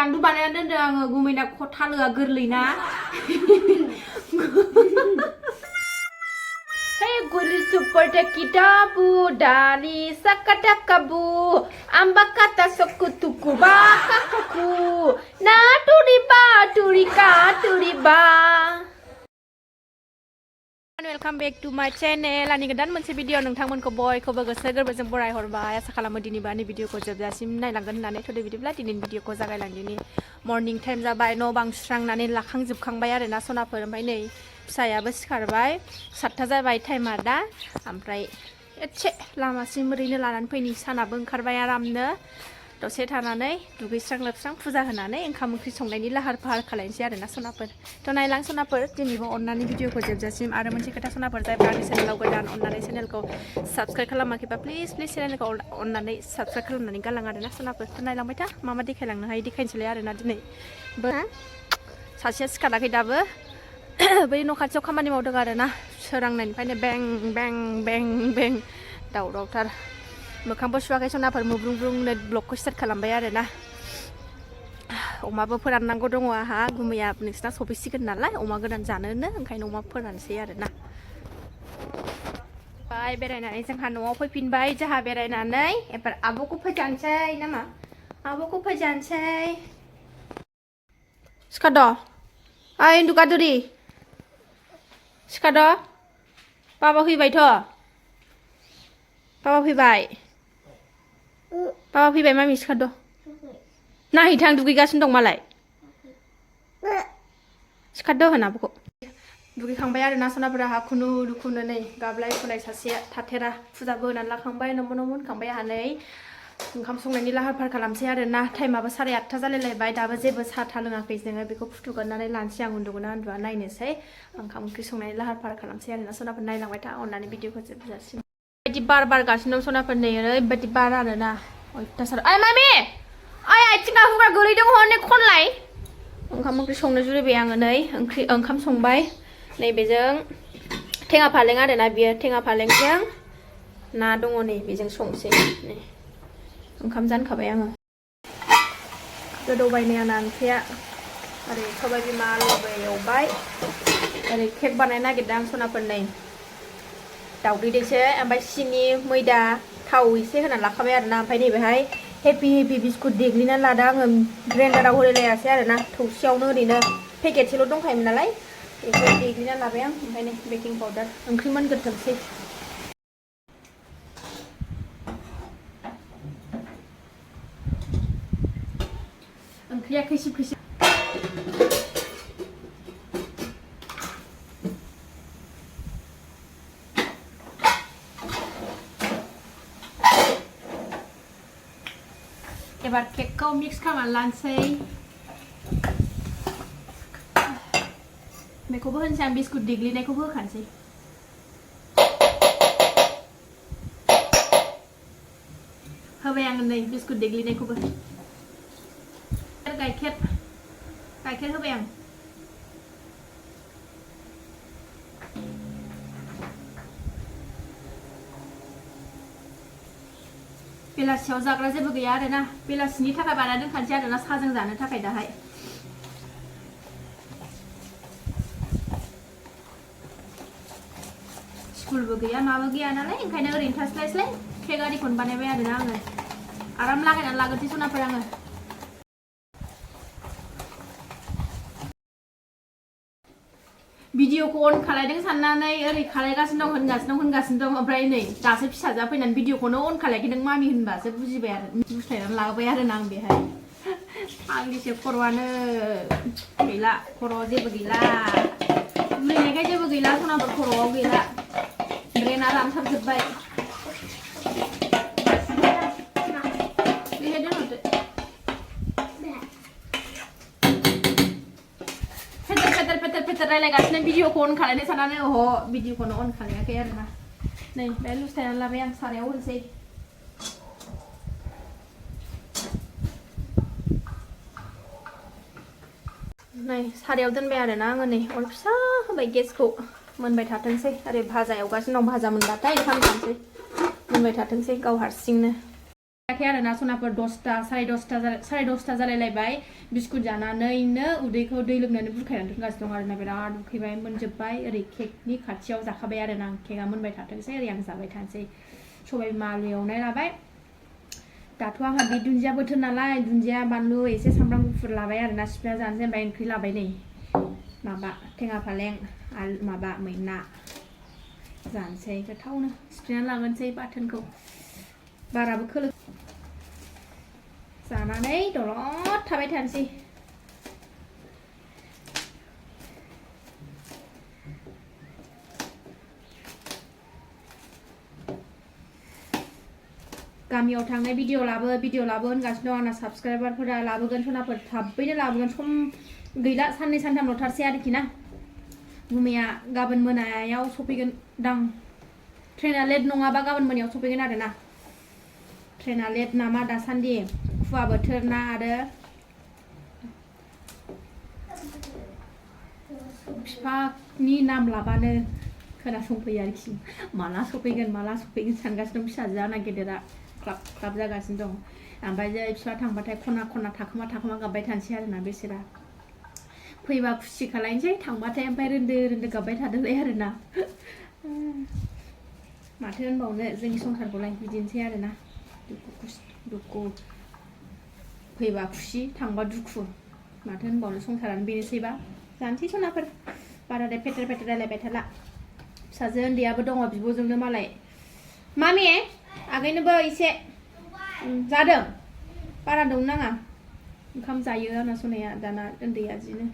आंथ' बानायना दोनदों आङो गुमैना थालोआ गोरलैना Hey guli super kitabu dari sakatakabu amba kata sokutuku bakakuku na turiba turika turiba Welcome back to my channel ani goदान मोनसे video नोंथांमोनखौ बयखौबो गोसो गोरबोजों बराय हरबाय आसा खालामो दिनै बानि भिडिअखौ जोबजासिम नायलांगोन होननानै थ'दो बिदिब्ला दिनैनि भिडिअखौ जागायलांदिनि मर्निं टाइम जाबाय न' बां सुस्रांनानै लाखांजोबखांबाय आरोना सनाफोर ओमफ्राय नै फिसायाबो सिखारबाय 7टा जाबाय टाइमा दा ओमफ्राय एसे लामासिम ओरैनो लानानै फैनि सानाबो ओंखारबाय आरामनो दसे थानानै दुगैस्रां लोबस्रां फुजा होनानै ओंखाम ओंख्रि संनायनि लाहार फाहार खालायनोसै आरोना सनाफोर थ' नायलां सनाफोर दिनैबो अननानै भिडिअखौ जोबजासिम आरो मोनसे खोथा सनाफोर जायफ्रा आंनि चेनेलाव गोदान अननानै चेनेलखौ साबस्क्राइब खालामाखैबा प्लिज चेनेलखौ अननानै साबस्क्राइब खालामनानै गालां आरोना सनाफोर थ' नायलांबाय था मा मा देखायलांनो हायो देखायनोसैलाय आरोना दिनै सासेया सिखाराखै दाबो बै न' खाथियाव खामानि मावदों आरोना सोरांनायनिफ्रायनो बें बें बें बें दावरावथार मोखांबो सुवाखै सनाफोर मुब्रुंब्रुंनो ब्लगखौ स्टार्ट खालामबाय आरोना अमाबो फोराननांगौ दङ आहा गुमैया नोंसिना सफैसिगोन नालाय अमा गोदान जानोनो ओंखायनो अमा फोरानसै आरोना बाय बेरायनानै जोंहा न'आव फैफिनबाय जोंहा बेरायनानै एबार आब'खौ फोजानोसै नामा आब'खौ फोजानोसै सिखाद' ओइ उन्दुगादुरि सिखाद' बाबा फैबायथ' बाबा फैबाय बाबा फैबाय मामि सिखाद' नायहैथां दुगैगासिनो दं मालाय सिखाद' होन आब'खौ दुगैखांबाय आरोना सनाफोरा हा खुनु दुखुनो नै गाबलाय फुलाय सासेया थाथेरा फुजाबो होनानै लाखांबाय न'मो मोनखांबाय आहा नै ओंखाम संनायनि लाहार फाहार खालामसै आरोना टाइमाबो 8:30 जालायलायबाय दाबो जेबो साहा था लोङाखै जोङो बेखौ फुथुगोरनानै लानोसै आं उन्दुगोना उन्दुआ नायनोसै ओंखाम ओंख्रि संनायनि लाहार फाहार खालामसै आरोना सनाफोर नायलांबाय था अननानै भिडिअखौ जोबजासिम ओरैबायदि बार बारगासिनो दं सनाफोर नै ओरैबायदि बार आरोना अयथासार ओइ मामि ओइ आथिं आहुगा गोलैदों हनै खनलाय ओंखाम ओंख्रि संनो जुरिबाय आङो नै ओंखाम संबाय नैबेजों थेङा फालें आरोना बियो थेङा फालेंजों ना दङ नै बेजों संसै नै ओंखाम जानखाबाय आङो गोदौबाय नै आंना ओंख्रिया ओरै सबाय बिमा आलुबो एवबाय ओरै केक बानायनो नागिरदों आं सनाफोर नै दावदै दैसो ओमफ्राय सिनि मैदा थाव एसे होनानै लाखाबाय आरोना ओमफ्राय नैबेहाय हेपि बिस्कुट देग्लिनानै लादों आङो ग्राइन्डाराव होलायासै आरोना थौसियावनो ओरैनो पेकेटसेल' दंखायोमोन नालाय बेखौ देग्लिनानै लाबाय आं ओमफ्राय नै बेकिं पाउडार ओंख्रि मोनगोरथोंसै ओंख्रिया खैसिब खैसिब एबार केकखौ मिक्स खालामनानै लानोसै बेखौबो होनसै आं बिस्कुट देग्लिनायखौबो होखानोसै होबाय आङो नै बिस्कुट देग्लिनायखौबो गाइखेर होबाय आं बेलासियाव जाग्रा जेबो गैया आरोना बेलासिनि थाखाय बानायना दोनखानोसै आरोना साहाजों जानो थाखाय दाहाय स्कुलबो गैया माबो गैया नालाय ओंखायनो ओरैनो थास्लायस्लाय केक आरिखौनो बानायबाय आरोना आङो आराम लागायनानै लागोनसै सनाफोर आङो भिडिअखौ अन खालायदों साननानै ओरै खालायगासिनो दं होनगासिनो दं ओमफ्राय नै दासो फिसाजोआ फैनानै भिडिअखौनो अन खालायाखै नों मामि होनबासो बुजिबाय आरो बुस्लायनानै लाबाय आरोना आं बेहाय आंनिसो खर'आनो गैला खर'आव जेबो गैला बुलायनायखाय जेबो गैला सनाफोर खर'आव गैला ब्रेना रानथाबजोब्बाय फेथेर रायलायगासिनो भिडिअखौ अन खालायनो साननानै अह भिडिअखौनो अन खालायाखै आरोना नै बे लुस्टायनानै लाबाय आं सारायाव होनोसै नै सारायाव दोनबाय आरोना आङो नै अर फिसा होबाय गेसखौ मोनबाय थाथोंसै ओरै भाजा एवगासिनो दं भाजा मोनबाथाय ओंखाम जानोसै मोनबाय थाथोंसै गाव हारसिंनो जायाखै आरो ना सनाफोर 10ता साराय दसता जालायलायबाय बिस्कुट जानानैनो उदैखौ दै लोंनानै बुरखायनानै दोनगासिनो दं आरो ना बिराद उखैबाय मोनजोब्बाय ओरै केकनि खाथियाव जाखाबाय आरो ना केकआ मोनबाय थाथोंसै ओरै आं जाबाय थानोसै सबाय बिमा आलु एवनाय लाबाय दाथ' आंहा बे दुन्दिया बोथोर नालाय दुन्दिया बानलु एसे सामब्राम गुफुर लाबाय आरो ना सिफ्लेना जानोसै ओमफ्राय ओंख्रि लाबाय नै माबा थेङा फालें आलु माबा मैना जानोसै गोथावनो सिफ्लेना लागोनसै बाथोनखौ बाराबो खोलो जानानै दलद थाबाय थानोसै गामियाव थांनाय भिडिअ लाबो होनगासिनो दं आंना साबस्क्राइबारफोरा लाबोगोन सनाफोर थाबैनो लाबोगोन सम गैला साननै सानथामल' थारसै आरोखि ना गुमैया गाबोन मोनायाव सफैगोन दां ट्रेना लेट नङाबा गाबोन मोनायाव सफैगोन आरो ना ट्रेना लेट नामा दासान्दि खुवा बोथोर ना आरो बिफानि नाम लाबानो खोनासंफैयो आरोखि माला सफैगोन सानगासिनो दं फिसाजोआ आंना गेदेरा क्लाब जागासिनो दं ओमफ्राय जे बिफा थांबाथाय खना खना थाखोमा गाबबाय थानोसै आरोना बेसोरा फैबा खुसि खालायनोसै थांबाथाय ओमफ्राय रोन्दो गाबबाय थादोंलाय आरोना माथो होनबावनो जोंनि संसारखौलाय बिदिनोसै आरोना दुखु फैबा खुसि थांबा दुखु माथो होनबावनो संसारानो बेनोसैबा जानोसै सनाफोर बाराद्राय फेथेर रायलायबाय थाला फिसाजो उन्दैयाबो दङ बिब'जोंनो मालाय मामि आगैनोबो एसे जादों बारा दौनो नाङा ओंखाम जायो आंना सनाया दाना उन्दैया जिनो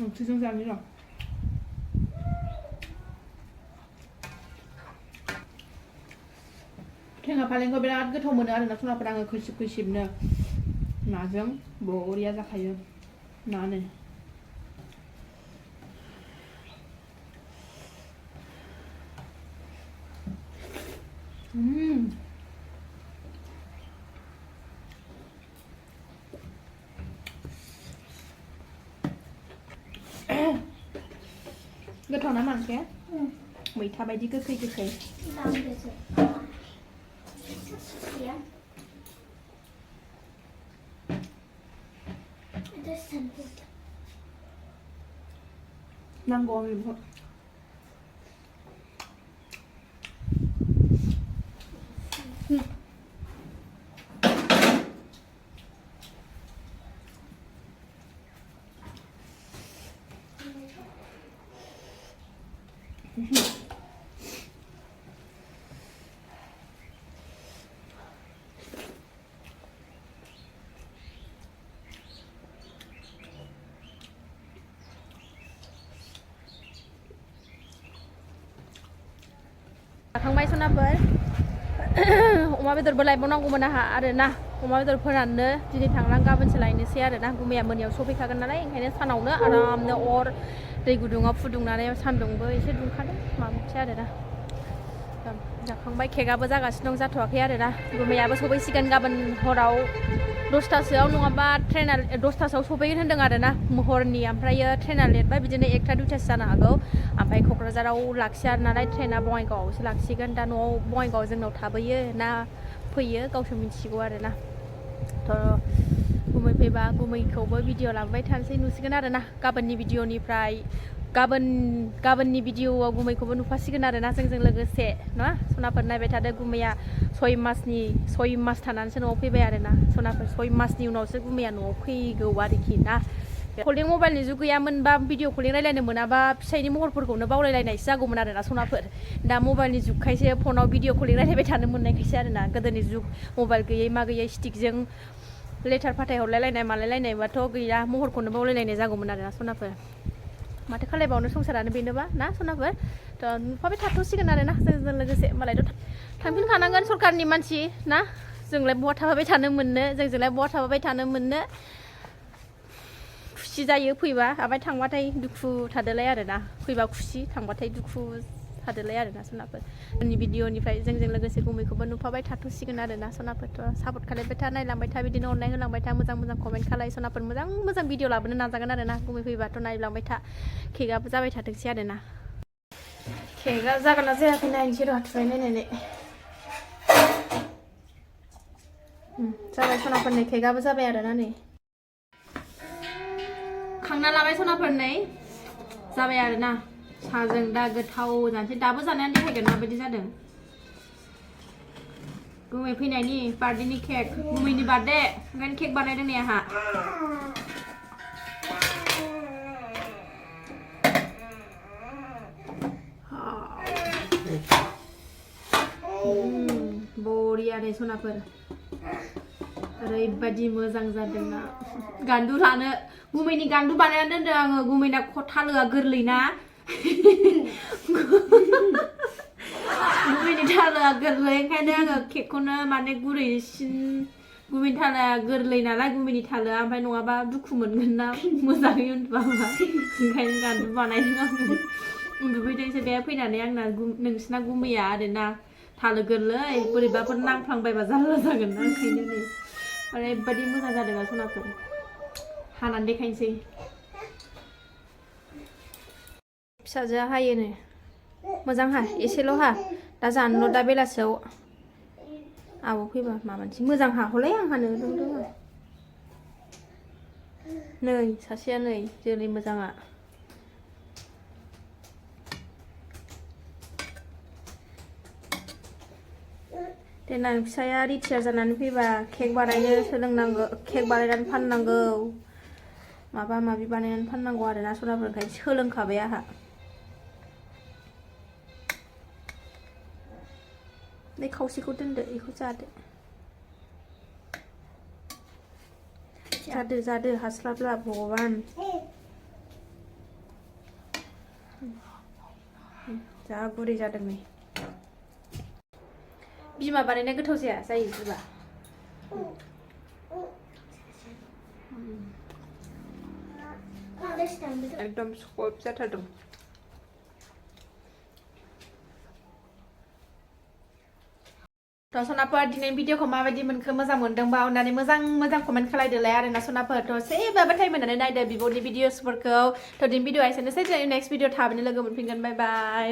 ओंख्रिजों जानो दं थेङा फालेंखौ बिराद गोथाव मोनो आरोना सनाफोर आङो खैसिबनो नाजों बरिया जाखायो नानो गोथाव ना मानसिया मैथा बायदि गोखै नांगौ आंनो बेखौ जाखांबाय सनाफोर अमा बेदरबो लायबावनांगौमोन आंहा आरोना अमा बेदर फोराननो दिनै थांलां गाबोनसो लायनोसै आरोना गुमैया मोनायाव सफैखागोन नालाय ओंखायनो सानावनो आरामनो अर दै गुदुङाव फुदुंनानै सान्दुंबो एसे दुंखादों माबासै आरोना जाखांबाय केकआबो जागासिनो दं जाथ'वाखै आरोना गुमैयाबो सफैसिगोन गाबोन हराव 10तासोआव नङाबा ट्रेना 10तासोआव सफैगोन होन्दों आरोना हरनि ओमफ्रायो ट्रेना लेटबा बिदिनो 1ता 2तासो जानो हागौ ओमफ्राय क'क्राझाराव लाखिया नालाय ट्रेना बङाइगावआवसो लाखिगोन दा न'आव बङाइगावआव जोंनाव थाबोयो ना फैयो गावसो मिथिगौ आरोना थ' गुमै फैबा गुमैखौबो भिडिअ लाबोबाय थानोसै नुसिगोन आरोना गाबोननि भिडिअनिफ्राय गाबोननि भिडिअआव गुमैखौबो नुफासिगोन आरोना जोंजों लोगोसे ना सनाफोर नायबाय थादो गुमैया 6 मास थानानैसो न'आव फैबाय आरोना सनाफोर 6 मासनि उनावसो गुमैया न'आव फैगौ आरोखि ना कलिं मबाइलनि जुग गैयामोनबा भिडिअ कलिं रायलायनो मोनाबा फिसायनि महरफोरखौनो बावलायलायनायसो जागौमोन आरोना सनाफोर दा मबाइलनि जुगखायसो फनाव भिडिअ कलिं रायलायबाय थानो मोननायखायसो आरोना गोदोनि जुग मबाइल गैयै मा गैयै स्टिकजों लेटार फाथाय हरलायलायनाय मालायलायनायबाथ' गैया महरखौनो बावलायलायनाय जागौमोन आरोना सनाफोर माथो खालायबावनो संसारानो बेनोबा ना सनाफोर थ' नुफाबाय थाथ'सिगोन आरोना जोंजों लोगोसे मालायथ' थांफिनखानांगोन सरकारनि मानसि ना जोंलाय बहा थाबाय थानो मोननो जोंजोंलाय बहा थाबाय थानो मोननो खुसि जायो फैबा ओमफ्राय थांबाथाय दुखु थादोलाय आरोना फैबा खुसि थांबाथाय दुखु थादोलाय आरोना सनाफोर जोंनि भिडिअनिफ्राय जोंजों लोगोसे गुमैखौबो नुफाबाय थाथ'सिगोन आरोना सनाफोरथ' सापर्ट खालामबाय था नायलांबाय था बिदिनो अननाय होलांबाय था मोजां कमेन्ट खालाय सनाफोर मोजां भिडिअ लाबोनो नाजागोन आरोना गुमै फैबाथ' नायलांबाय था केकआबो जाबाय थाथोंसै आरोना केकआ जागोन ना जायाखै नायनोसै र' ट्राय नायनानै जाबाय सनाफोरनि केकआबो जाबाय आरोना नै खांना लाबाय सनाफोर नै जाबाय आरोना साहाजों दा गोथाव जानोसै दाबो जानायानो देखायगोन माबायदि जादों गुमै फैनायनि बार्थडेनि केक गुमैनि बार्थडे ओंखायनो केक बानायदों नै आंहा बरिया नै सनाफोर ओरैबायदि मोजां जादों ना गान्दु लानो गुमैनि गान्दु बानायना दोनदों आङो गुमैना थालोआ गोरलै ना गुमैनि थालोआ गोरलै ओंखायनो आङो केकखौनो माने गुरैसिन गुमैनि थालोआ गोरलै नालाय गुमैनि थालोआ ओमफ्राय नङाबा दुखु मोनगोन ना मोजाङै उन्दुआबा ओंखायनो गान्दु बानायदों आङो उन्दुफैदोंसो बे फैनानै आंना नोंसिना गुमैया आरोना थालो गोरलै बोरैबाफोर नांफ्लांबायबा जारला जागोन ना ओंखायनो नै ओरैबायदि मोजां जादों सनाफोर हानानै देखायनोसै फिसाजोआ हायोनो मोजां हा एसेल' हा दा जानोल' दा बेलासियाव आब' फैबा माबानोसै मोजां हाखौलाय आं हानो रोंदों नै सासेया नै जोलै मोजाङा देनां फिसाया रिटायार जानानै फैबा केक बानायनो सोलोंनांगौ केक बानायनानै फाननांगौ माबा माबि बानायनानै फाननांगौ आरोना सनाफोर ओंखायनो सोलोंखाबाय आंहा नै खावसेखौ दोनदो बेखौ जादो हास्लाबला भगबान जा गुरै जादों नै बिमा बानायनाय गोथाव जायो बिबा एकदम सब जाथारदों थ' सनाफोर दिनैनि भिडिअखौ माबायदि मोनखो मोजां मोनदोंबा अननानै मोजां कमेन्ट खालायदोलाय आरोना सनाफोर थ' सेबाबो टाइम होनानै नायदो बिब'नि भिडिअसफोरखौ थ' दिनै भिडिअआ एसेनोसै नेक्स्ट भिडिअ थाबैनो लोगो मोनफिनगोन बाय बाय